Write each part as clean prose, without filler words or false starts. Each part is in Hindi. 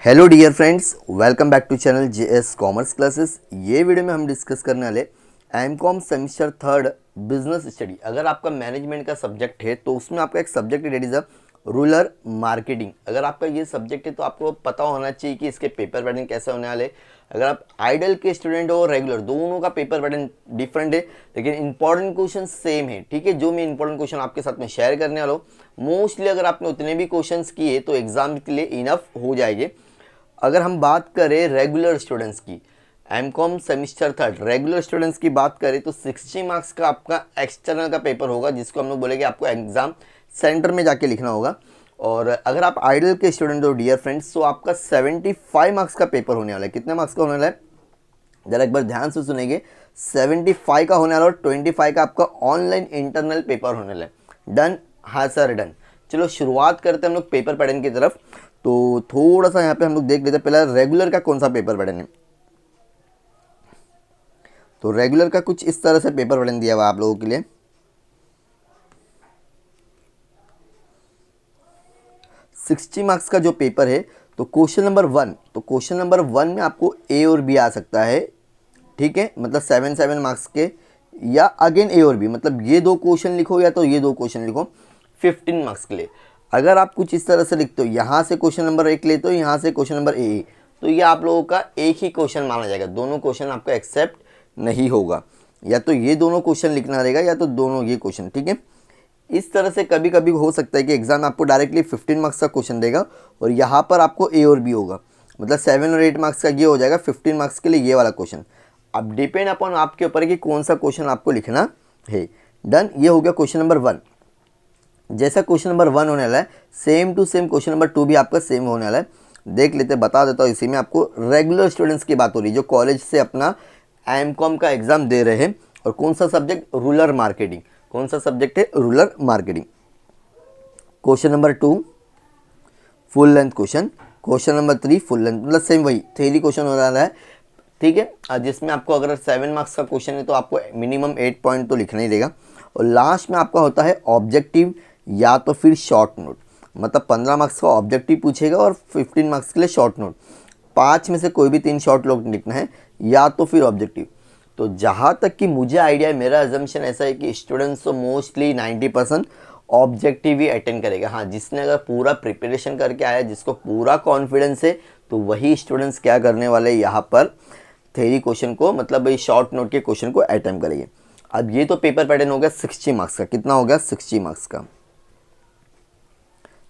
Hello dear friends, welcome back to channel JS commerce classes. ये वीडियो में हम डिस्कस करने वाले MCom semester third business study. अगर आपका मैनेजमेंट का सब्जेक्ट है तो उसमें आपका एक सब्जेक्ट है, that is a rural marketing. अगर आपका ये सब्जेक्ट है तो आपको पता होना चाहिए कि इसके पेपर पैटर्न कैसे होने वाले। अगर आप आइडल के स्टूडेंट हो, रेगुलर, दोनों का पेपर पैटर्न डिफरेंट है, लेकिन इंपॉर्टेंट क्वेश्चन सेम है। ठीक है, जो मैं इंपॉर्टेंट क्वेश्चन आपके साथ में शेयर करने वाला हूँ, मोस्टली अगर आपने उतने भी क्वेश्चंस किए तो एग्जाम के लिए इनफ हो जाएंगे। अगर हम बात करें रेगुलर स्टूडेंट्स की, MCom semester third regular students की बात करें तो 60 मार्क्स का आपका एक्सटर्नल का पेपर होगा, जिसको हम लोग बोलेंगे आपको एग्जाम सेंटर में जाके लिखना होगा। और अगर आप आइडल के स्टूडेंट हो डियर फ्रेंड्स, तो आपका 75 मार्क्स का पेपर होने वाला है। कितने मार्क्स का होने वाला है, जरा एक बार ध्यान से सुनेंगे। 75 का होने वाला और 25 का आपका ऑनलाइन इंटरनल पेपर होने वाला है। डन? हाँ सर, डन। चलो शुरुआत करते हैं हम लोग पेपर पैटर्न की तरफ। तो थोड़ा सा यहाँ पे हम लोग देख लेते हैं पहला रेगुलर का कौन सा पेपर पैटर्न है। तो रेगुलर का कुछ इस तरह से पेपर पैटर्न दिया हुआ आप लोगों के लिए। सिक्सटी मार्क्स का जो पेपर है, तो क्वेश्चन नंबर 1, तो क्वेश्चन नंबर 1 में आपको ए और बी आ सकता है। ठीक है, मतलब 7 मार्क्स के, या अगेन ए और बी, मतलब ये दो क्वेश्चन लिखो या तो ये दो क्वेश्चन लिखो 15 मार्क्स के लिए। अगर आप कुछ इस तरह से लिखते हो, यहाँ से क्वेश्चन नंबर 1 लेते हो, यहाँ से क्वेश्चन नंबर ए, तो ये आप लोगों का एक ही क्वेश्चन माना जाएगा। दोनों क्वेश्चन आपका एक्सेप्ट नहीं होगा, या तो ये दोनों क्वेश्चन लिखना रहेगा या तो दोनों ये क्वेश्चन। ठीक है, इस तरह से कभी कभी हो सकता है कि एग्जाम आपको डायरेक्टली 15 मार्क्स का क्वेश्चन देगा और यहाँ पर आपको ए और बी होगा, मतलब 7 और 8 मार्क्स का ये हो जाएगा 15 मार्क्स के लिए ये वाला क्वेश्चन। अब डिपेंड अपॉन आपके ऊपर है कि कौन सा क्वेश्चन आपको लिखना है। डन, ये हो गया क्वेश्चन नंबर 1। जैसा क्वेश्चन नंबर 1 होने वाला है, same to same question number 2 भी आपका सेम होने वाला है। देख लेते, बता देता हूँ। इसी में आपको रेगुलर स्टूडेंट्स की बात हो रही है जो कॉलेज से अपना एमकॉम का एग्जाम दे रहे हैं। और कौन सा सब्जेक्ट, रूरल मार्केटिंग। कौन सा सब्जेक्ट है, rural marketing. Question number 2 full length question, question number 3 full length, मतलब सेम वही थ्योरी क्वेश्चन हो रहा है। ठीक है, जिसमें आपको अगर 7 मार्क्स का क्वेश्चन है तो आपको मिनिमम 8 पॉइंट तो लिखना ही देगा। और लास्ट में आपका होता है ऑब्जेक्टिव या तो फिर शॉर्ट नोट, मतलब 15 मार्क्स का ऑब्जेक्टिव पूछेगा और 15 मार्क्स के लिए शॉर्ट नोट। 5 में से कोई भी 3 शॉर्ट नोट लिखना है या तो फिर ऑब्जेक्टिव। तो जहाँ तक कि मुझे आइडिया है, मेरा अजम्पशन ऐसा है कि स्टूडेंट्स तो मोस्टली 90% ऑब्जेक्टिव ही अटेंड करेगा। हाँ, जिसने अगर पूरा प्रिपरेशन करके आया, जिसको पूरा कॉन्फिडेंस है, तो वही स्टूडेंट्स क्या करने वाले यहाँ पर थ्योरी क्वेश्चन को, मतलब शॉर्ट नोट के क्वेश्चन को अटेम्प्ट करेंगे। अब ये तो पेपर पैटर्न हो गया 60 मार्क्स का। कितना हो गया, 60 मार्क्स का।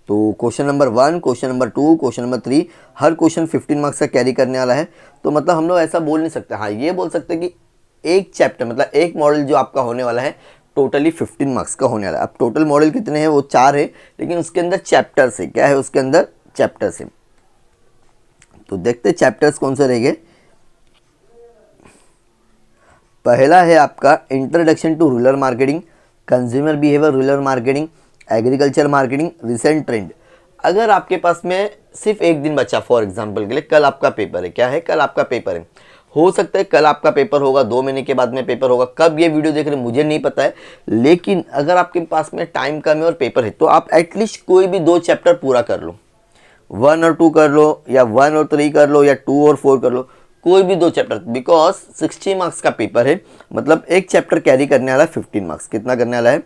तो question number 1, question number 2, question number 3, हर क्वेश्चन 15 मार्क्स का कैरी करने वाला है। तो मतलब हम लोग ऐसा बोल नहीं सकते। हाँ, ये बोल सकते हैं कि एक चैप्टर, मतलब एक मॉडल जो आपका होने वाला है टोटली 15 मार्क्स का होने वाला है। अब टोटल मॉडल कितने हैं, वो 4 है, लेकिन उसके अंदर चैप्टर्स है। क्या है उसके अंदर, चैप्टर्स है। तो देखते चैप्टर्स कौन से रहेंगे। पहला है आपका introduction to rural marketing, consumer behaviour rural marketing, agriculture marketing, recent trend. अगर आपके पास में सिर्फ एक दिन बचा, फॉर एग्जांपल के लिए कल आपका पेपर है, क्या है, कल आपका पेपर है, हो सकता है कल आपका पेपर होगा, 2 महीने के बाद में पेपर होगा। कब ये वीडियो देख रहे हैं मुझे नहीं पता है, लेकिन अगर आपके पास में टाइम कम है और पेपर है, तो आप एटलीस्ट कोई भी 2 चैप्टर पूरा कर लो। 1 और 2 कर लो, या 1 और 3 कर लो, या 2 और 4 कर लो, कोई भी 2 चैप्टर, बिकॉज 60 मार्क्स का पेपर है, मतलब एक चैप्टर कैरी करने वाला है 15 मार्क्स। कितना करने वाला है,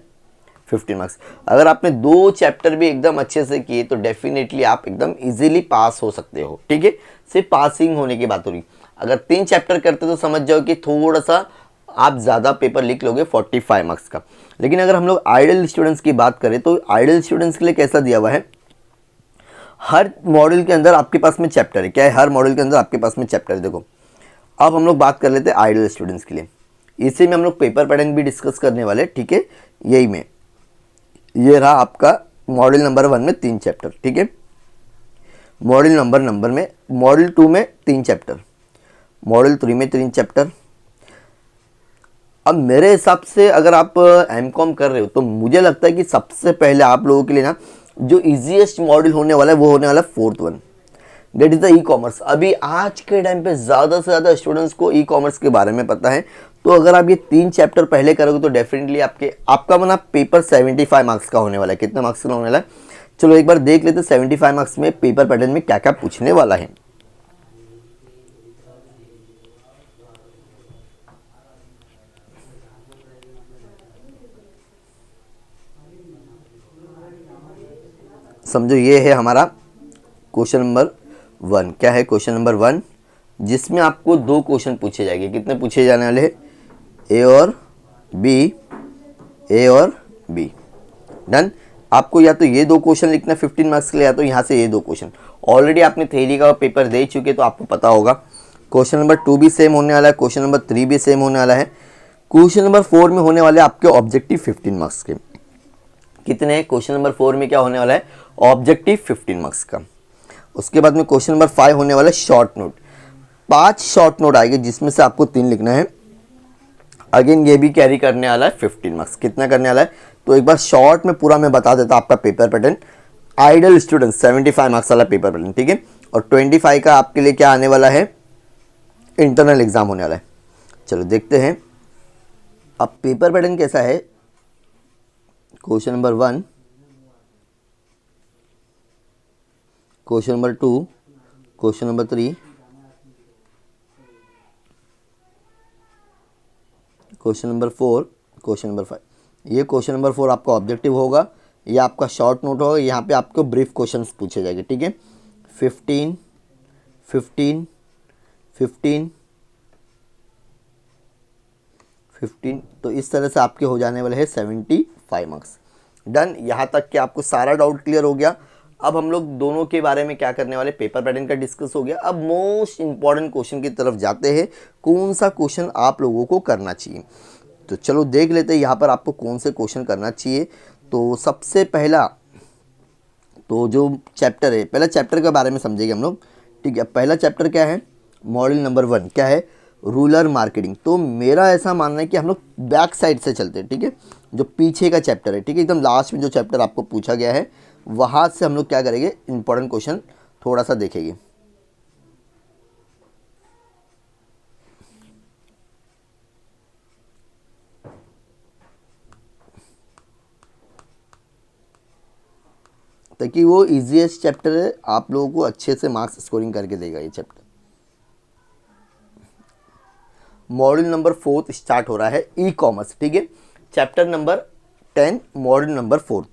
15 मार्क्स। अगर आपने 2 चैप्टर भी एकदम अच्छे से किए तो डेफिनेटली आप एकदम इजीली पास हो सकते हो। ठीक है, सिर्फ पासिंग होने की बात हो रही। अगर 3 चैप्टर करते तो समझ जाओ कि थोड़ा सा आप ज़्यादा पेपर लिख लोगे 45 मार्क्स का। लेकिन अगर हम लोग आइडल स्टूडेंट्स की बात करें तो आइडल स्टूडेंट्स के लिए कैसा दिया हुआ है, हर मॉड्यूल के अंदर आपके पास में चैप्टर है। क्या है, हर मॉड्यूल के अंदर आपके पास में चैप्टर है। देखो, अब हम लोग बात कर लेते हैं आइडल स्टूडेंट्स के लिए। इसी में हम लोग पेपर पैटर्न भी डिस्कस करने वाले। ठीक है, यही में ये रहा आपका मॉड्यूल नंबर 1 में 3 चैप्टर। ठीक है, मॉड्यूल नंबर में मॉड्यूल 2 में 3 चैप्टर, मॉड्यूल 3 में 3 चैप्टर। अब मेरे हिसाब से अगर आप एमकॉम कर रहे हो तो मुझे लगता है कि सबसे पहले आप लोगों के लिए ना जो इजीएस्ट मॉड्यूल होने वाला है वो होने वाला है 4th one, that is the e commerce. अभी आज के टाइम पे ज़्यादा से ज़्यादा स्टूडेंट्स को ई कॉमर्स के बारे में पता है। तो अगर आप ये 3 चैप्टर पहले करोगे तो डेफिनेटली आपका बना पेपर 75 मार्क्स का होने वाला है। कितने मार्क्स का होने वाला है, चलो एक बार देख लेते 75 मार्क्स में पेपर पैटर्न में क्या क्या पूछने वाला है। समझो ये है हमारा क्वेश्चन नंबर 1। क्या है क्वेश्चन नंबर 1, जिसमें आपको 2 क्वेश्चन पूछे जाएंगे। कितने पूछे जाने वाले हैं? ए और बी, ए और बी। डन। आपको या तो ये 2 क्वेश्चन लिखना 15 मार्क्स के लिए, या तो यहाँ से ये 2 क्वेश्चन। ऑलरेडी आपने थ्योरी का पेपर दे चुके तो आपको पता होगा। क्वेश्चन नंबर 2 भी सेम होने वाला है, क्वेश्चन नंबर 3 भी सेम होने वाला है। क्वेश्चन नंबर 4 में होने वाले आपके ऑब्जेक्टिव 15 मार्क्स के। कितने? क्वेश्चन नंबर 4 में क्या होने वाला है? ऑब्जेक्टिव 15 मार्क्स का। उसके बाद में क्वेश्चन नंबर 5 होने वाला है शॉर्ट नोट। 5 शॉर्ट नोट आएंगे जिसमें से आपको 3 लिखना है। अगेन ये भी कैरी करने वाला है 15 मार्क्स। कितना करने वाला है? तो एक बार शॉर्ट में पूरा मैं बता देता आपका paper pattern. Ideal student 75 marks वाला पेपर पैटर्न, ठीक है। और 25 का आपके लिए क्या आने वाला है? इंटरनल एग्जाम होने वाला है। चलो देखते हैं अब पेपर पैटर्न कैसा है। Question number 1, question number 2, question number 3, question number 4, question number 5। ये क्वेश्चन नंबर 4 आपका ऑब्जेक्टिव होगा, ये आपका शॉर्ट नोट होगा। यहाँ पे आपको ब्रीफ क्वेश्चंस पूछे जाएंगे, ठीक है। 15, 15, 15, 15। तो इस तरह से आपके हो जाने वाले हैं 75 मार्क्स। डन। यहाँ तक कि आपको सारा डाउट क्लियर हो गया। अब हम लोग दोनों के बारे में क्या करने वाले, पेपर पैटर्न का डिस्कस हो गया। अब मोस्ट इंपॉर्टेंट क्वेश्चन की तरफ जाते हैं। कौन सा क्वेश्चन आप लोगों को करना चाहिए, तो चलो देख लेते हैं यहाँ पर आपको कौन से क्वेश्चन करना चाहिए। तो सबसे पहला तो जो चैप्टर है, पहला चैप्टर के बारे में समझेंगे हम लोग, ठीक है। पहला चैप्टर क्या है? मॉड्यूल नंबर 1 क्या है? Rural marketing. तो मेरा ऐसा मानना है कि हम लोग बैक साइड से चलते हैं, ठीक है। जो पीछे का चैप्टर है, ठीक है, एकदम लास्ट में जो चैप्टर आपको पूछा गया है वहाँ से हम लोग क्या करेंगे, इंपॉर्टेंट क्वेश्चन थोड़ा सा देखेंगे। ताकि वो इजीएस्ट चैप्टर है, आप लोगों को अच्छे से मार्क्स स्कोरिंग करके देगा ये चैप्टर। मॉड्यूल नंबर 4 स्टार्ट हो रहा है, ई कॉमर्स, ठीक है। Chapter number 10, module number 4।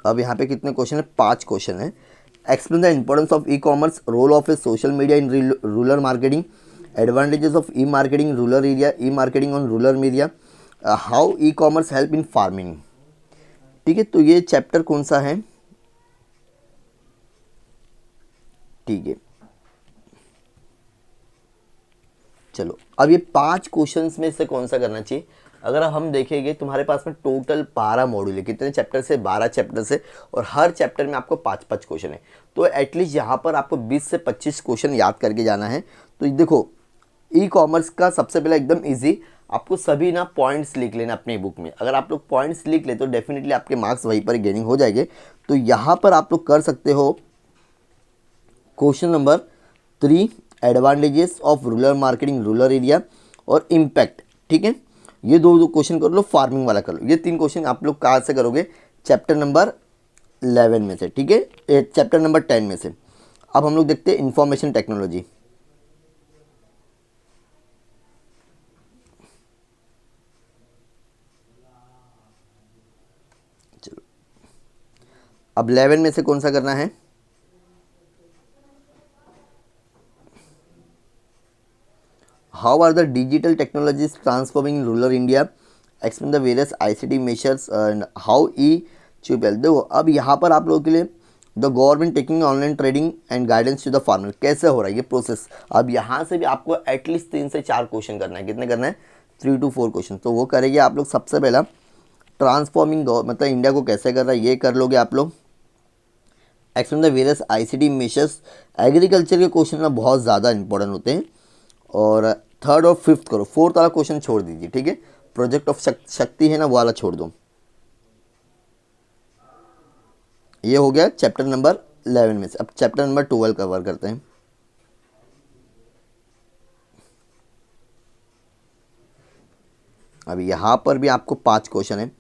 अब यहाँ पे कितने क्वेश्चन है? 5 क्वेश्चन है। Explain the importance of e commerce, role of a social media in rural marketing, advantages of e marketing rural area, e marketing on rural media, how e commerce help in farming, ठीक है। तो ये चैप्टर कौन सा है? ठीक है, चलो अब ये 5 क्वेश्चंस में से कौन सा करना चाहिए। अगर हम देखेंगे तुम्हारे पास में टोटल 12 मॉड्यूल है। कितने चैप्टर से? 12 चैप्टर से। और हर चैप्टर में आपको 5-5 क्वेश्चन है। तो एटलीस्ट यहाँ पर आपको 20 से 25 क्वेश्चन याद करके जाना है। तो देखो, ई कॉमर्स का सबसे पहले एकदम ईजी, आपको सभी ना पॉइंट्स लिख लेना अपने बुक में। अगर आप लोग पॉइंट्स लिख ले तो डेफिनेटली आपके मार्क्स वहीं पर गेनिंग हो जाएंगे। तो यहाँ पर आप लोग कर सकते हो question number 3, advantages of rural marketing rural area और इम्पैक्ट, ठीक है। ये दो क्वेश्चन कर लो, फार्मिंग वाला कर लो। ये 3 क्वेश्चन आप लोग कहाँ से करोगे? चैप्टर नंबर 11 में से, ठीक है, चैप्टर नंबर 10 में से। अब हम लोग देखते हैं इंफॉर्मेशन टेक्नोलॉजी। चलो अब 11 में से कौन सा करना है? How are the digital technologies transforming rural India, explain the various ICT measures and how ई चुपेल। देखो अब यहाँ पर आप लोगों के लिए the government taking online trading and guidance to the farmer, कैसे हो रहा है ये प्रोसेस। अब यहाँ से भी आपको एटलीस्ट 3 से 4 क्वेश्चन करना है। कितने करना है? 3 to 4 क्वेश्चन। तो वो करेंगे आप लोग। सबसे पहला ट्रांसफॉर्मिंग मतलब इंडिया को कैसे कर रहा है, ये कर लोगे आप लोग। Explain the various ICT measures, agriculture के क्वेश्चन ना बहुत ज़्यादा इंपॉर्टेंट होते हैं। और 3rd और 5th करो, 4th वाला क्वेश्चन छोड़ दीजिए, ठीक है। प्रोजेक्ट ऑफ शक्ति है ना, वो वाला छोड़ दो। ये हो गया चैप्टर नंबर 11 में से। अब चैप्टर नंबर 12 कवर करते हैं। अब यहाँ पर भी आपको 5 क्वेश्चन है।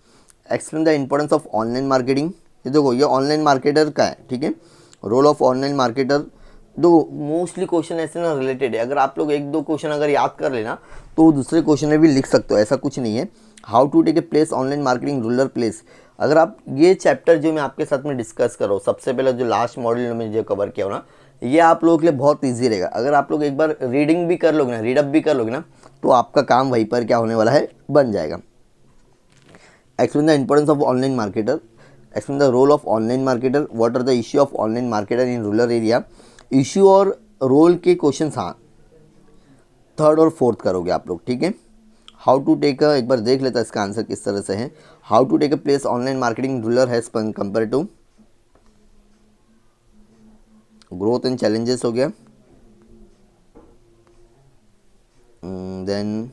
Explain the importance of online marketing. ये देखो ये ऑनलाइन मार्केटर का है, ठीक है, रोल ऑफ ऑनलाइन मार्केटर। दो मोस्टली क्वेश्चन ऐसे ना रिलेटेड है, अगर आप लोग एक दो क्वेश्चन अगर याद कर लेना तो दूसरे क्वेश्चन में भी लिख सकते हो, ऐसा कुछ नहीं है। How to take a place online marketing rural place. अगर आप ये चैप्टर जो मैं आपके साथ में डिस्कस करो, सबसे पहले जो लास्ट मॉड्यूल में जो कवर किया हो ना, ये आप लोगों के लिए बहुत ईजी रहेगा। अगर आप लोग एक बार रीडिंग भी कर लोगे ना, रीडअप भी कर लोगे ना, तो आपका काम वहीं पर क्या होने वाला है, बन जाएगा। Explain the importance of online marketer, explain the role of online marketer, what are the issue of online marketer in rural area. Issue और रोल के क्वेश्चन हाँ थर्ड और फोर्थ करोगे आप लोग, ठीक है। हाउ टू टेक एक बार देख लेता इसका आंसर किस तरह से है। How to take a place online marketing rural has compare to growth and challenges हो गया। देन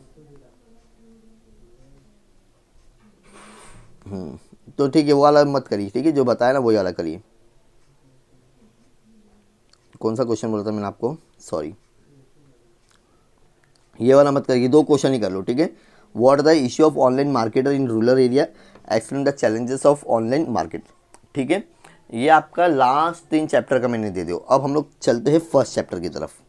तो ठीक है, वो वाला मत करिए, ठीक है, जो बताया ना वही वाला करिए। कौन सा क्वेश्चन बोला था मैंने आपको, सॉरी, ये वाला मत करिए, दो क्वेश्चन ही कर लो, ठीक है। What are the issue of online marketer in rural area, explain the challenges of online market, ठीक है। ये आपका लास्ट 3 चैप्टर का मैंने दे दिया। अब हम लोग चलते हैं फर्स्ट चैप्टर की तरफ।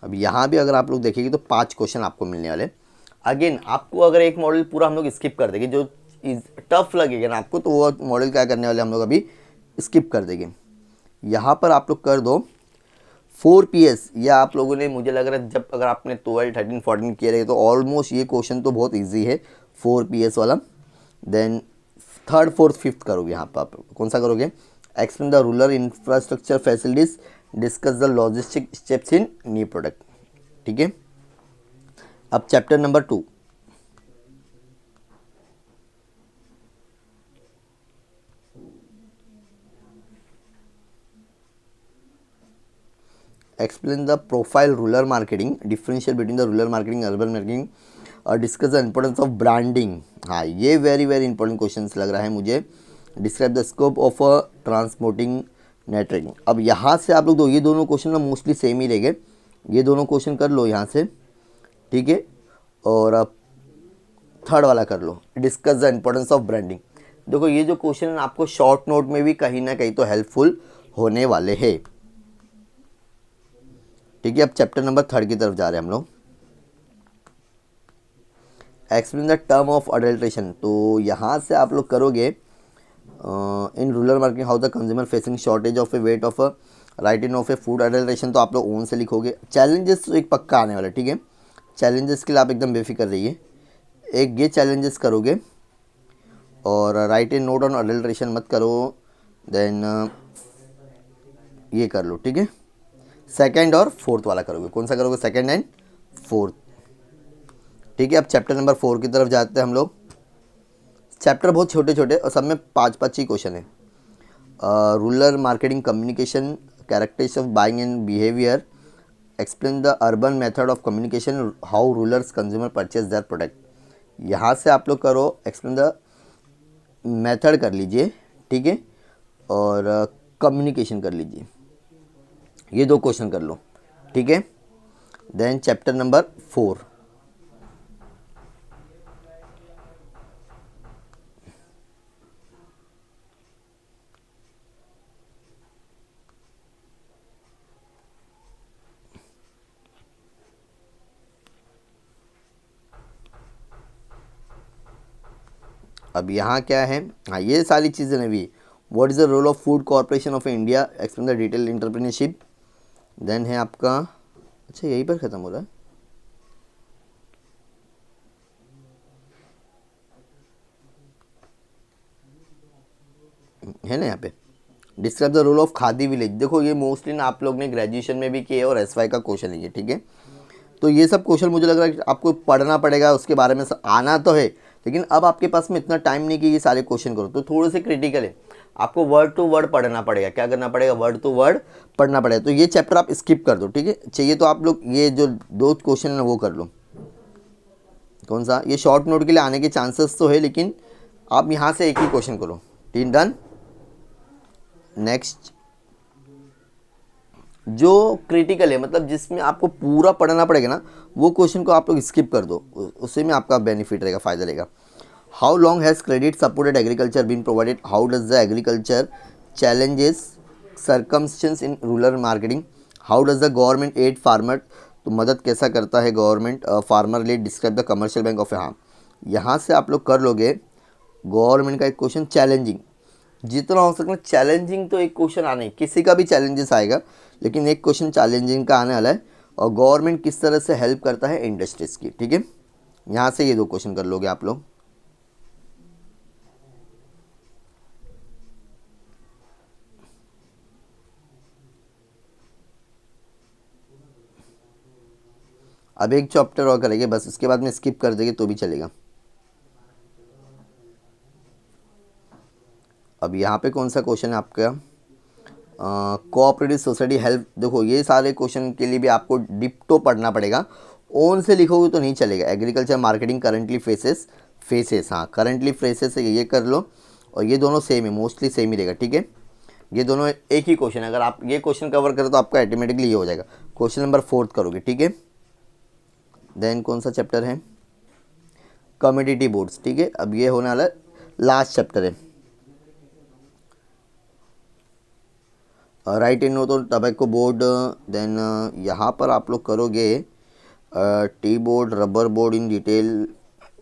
अब यहाँ भी अगर आप लोग देखेंगे तो 5 क्वेश्चन आपको मिलने वाले। अगेन आपको अगर एक मॉडल पूरा हम लोग स्किप कर देंगे, जो टफ लगेगा ना आपको, तो वो मॉडल क्या करने वाले हम लोग अभी स्किप कर देंगे। यहाँ पर आप लोग कर दो 4 PS। या आप लोगों ने, मुझे लग रहा है जब अगर आपने 12, 13, 14 किए रहे तो ऑलमोस्ट ये क्वेश्चन तो बहुत ईजी है 4 PS वाला। देन थर्ड फोर्थ फिफ्थ करोगे, यहाँ पर आप कौन सा करोगे, explain the rural infrastructure facilities, discuss the logistic steps in new product, ठीक है। अब chapter number 2, explain the profile rural marketing, differential between the rural marketing urban marketing, और discuss the importance of branding. हाँ, ये वेरी वेरी इंपॉर्टेंट क्वेश्चन लग रहा है मुझे। Describe the scope of transporting networking. अब यहाँ से आप लोग ये दोनों क्वेश्चन ना मोस्टली सेम ही रहेंगे, ये दोनों क्वेश्चन कर लो यहाँ से, ठीक है। और अब थर्ड वाला कर लो, discuss the importance of branding. देखो ये जो क्वेश्चन है आपको शॉर्ट नोट में भी कहीं ना कहीं तो हेल्पफुल होने वाले हैं, ठीक है। अब चैप्टर नंबर 3 की तरफ जा रहे हैं हम लोग। Explain the term of adulteration. तो यहाँ से आप लोग करोगे इन rural marketing how the consumer facing shortage of A weight of a right in of A food adulteration. तो आप लोग ओन से लिखोगे। चैलेंजेस तो एक पक्का आने वाला, ठीक है, चैलेंजेस के लिए आप एकदम बेफिक्र रहिए। एक ये चैलेंजेस करोगे और right A note on adulteration मत करो। देन ये कर लो, ठीक है। सेकंड और फोर्थ वाला करोगे, कौन सा करोगे, सेकंड एंड फोर्थ, ठीक है। अब चैप्टर नंबर 4 की तरफ जाते हैं हम लोग। चैप्टर बहुत छोटे छोटे और सब में 5-5 ही क्वेश्चन है। Rural marketing communication, characteristics of buying and behaviour, explain the urban method of communication, how rulers consumer purchase their product. यहाँ से आप लोग करो एक्सप्लेन द मेथड कर लीजिए, ठीक है, और कम्युनिकेशन कर लीजिए। ये 2 क्वेश्चन कर लो, ठीक है। देन चैप्टर नंबर 4, अब यहाँ क्या है, हाँ ये सारी चीज़ें ने भी। What is the role of food corporation of India, explain the detail entrepreneurship. Then है आपका, अच्छा यहीं पर ख़त्म हो रहा है ना, यहाँ पे describe the role of Khadi village. देखो ये मोस्टली ना आप लोग ने ग्रेजुएशन में भी किया और SY का क्वेश्चन है ये, ठीक है। तो ये सब क्वेश्चन मुझे लग रहा है कि आपको पढ़ना पड़ेगा, उसके बारे में आना तो है, लेकिन अब आपके पास में इतना टाइम नहीं कि ये सारे क्वेश्चन करो, तो थोड़े से क्रिटिकल है। आपको वर्ड टू वर्ड पढ़ना पड़ेगा, क्या करना पड़ेगा, वर्ड टू वर्ड पढ़ना पड़ेगा। तो ये चैप्टर आप स्किप कर दो, ठीक है। चाहिए तो आप लोग ये जो 2 क्वेश्चन है वो कर लो। कौन सा, ये शॉर्ट नोट के लिए आने के चांसेस तो है, लेकिन आप यहाँ से एक ही क्वेश्चन करो। 3 डन। नेक्स्ट, जो क्रिटिकल है मतलब जिसमें आपको पूरा पढ़ना पड़ेगा ना, वो क्वेश्चन को आप लोग स्किप कर दो, उसी में आपका बेनिफिट रहेगा, फ़ायदा रहेगा। How long has credit supported agriculture been provided, how does the agriculture challenges circumstances in rural marketing, how does the government aid farmer, तो मदद कैसा करता है गवर्नमेंट फार्मर लिए, describe the commercial bank of. हाँ, यहाँ से आप लोग कर लोगे गवर्नमेंट का एक क्वेश्चन चैलेंजिंग, जितना हो सकता है चैलेंजिंग, तो एक क्वेश्चन आने, किसी का भी चैलेंजेस आएगा, लेकिन एक क्वेश्चन चैलेंजिंग का आने वाला है। और गवर्नमेंट किस तरह से हेल्प करता है इंडस्ट्रीज़ की, ठीक है। यहाँ से ये 2 क्वेश्चन कर लोगे आप लोग। अब एक चैप्टर और करेंगे बस, उसके बाद में स्किप कर देंगे तो भी चलेगा। अब यहाँ पे कौन सा क्वेश्चन है आपका, कोऑपरेटिव सोसाइटी हेल्प। देखो ये सारे क्वेश्चन के लिए भी आपको डिप्टो पढ़ना पड़ेगा, ओन से लिखोगे तो नहीं चलेगा। एग्रीकल्चर मार्केटिंग करंटली फेसेस, हाँ करंटली फेसेस है, ये कर लो। और ये दोनों सेम है, मोस्टली सेम ही रहेगा, ठीक है। ये दोनों एक ही क्वेश्चन है, अगर आप ये क्वेश्चन कवर करो तो आपका ऑटोमेटिकली ये हो जाएगा। क्वेश्चन नंबर 4 करोगे, ठीक है। देन कौन सा चैप्टर है, कम्युनिटी बोर्ड्स, ठीक है। अब ये होने वाला लास्ट चैप्टर है। राइट इन नो तो टबैको बोर्ड। देन यहाँ पर आप लोग करोगे tea board, rubber board in detail.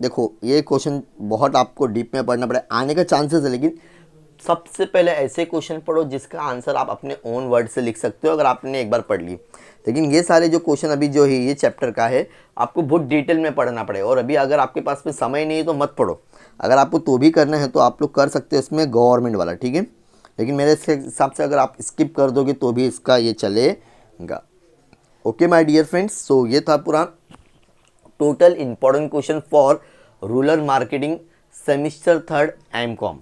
देखो ये क्वेश्चन बहुत आपको डीप में पढ़ना पड़ेगा, आने का चांसेस है, लेकिन सबसे पहले ऐसे क्वेश्चन पढ़ो जिसका आंसर आप अपने ओन वर्ड से लिख सकते हो अगर आपने एक बार पढ़ ली। लेकिन ये सारे जो क्वेश्चन अभी जो है ये चैप्टर का है, आपको बहुत डिटेल में पढ़ना पड़ेगा। और अभी अगर आपके पास में समय नहीं है तो मत पढ़ो, अगर आपको तो भी करना है तो आप लोग कर सकते हो इसमें गवर्नमेंट वाला, ठीक है। लेकिन मेरे हिसाब से अगर आप स्किप कर दोगे तो भी इसका ये चलेगा। Okay my dear friends, so ये था पूरा total important question for rural marketing semester 3 MCom.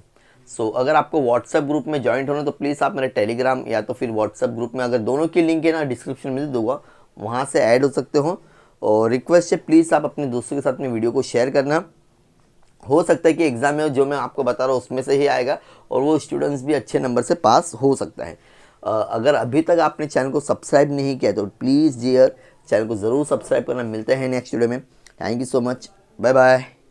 So अगर आपको व्हाट्सएप ग्रुप में ज्वाइंट होना तो प्लीज़ आप मेरे टेलीग्राम या तो फिर व्हाट्सएप ग्रुप में, अगर दोनों की लिंक है ना डिस्क्रिप्शन में दे दूँगा, वहाँ से ऐड हो सकते हो। और रिक्वेस्ट है प्लीज़ आप अपने दोस्तों के साथ में वीडियो को शेयर करना। हो सकता है कि एग्ज़ाम में जो मैं आपको बता रहा हूँ उसमें से ही आएगा और वो स्टूडेंट्स भी अच्छे नंबर से पास हो सकता है। अगर अभी तक आपने चैनल को सब्सक्राइब नहीं किया तो प्लीज़ डियर चैनल को ज़रूर सब्सक्राइब करना। मिलते हैं नेक्स्ट वीडियो में। Thank you so much, bye bye.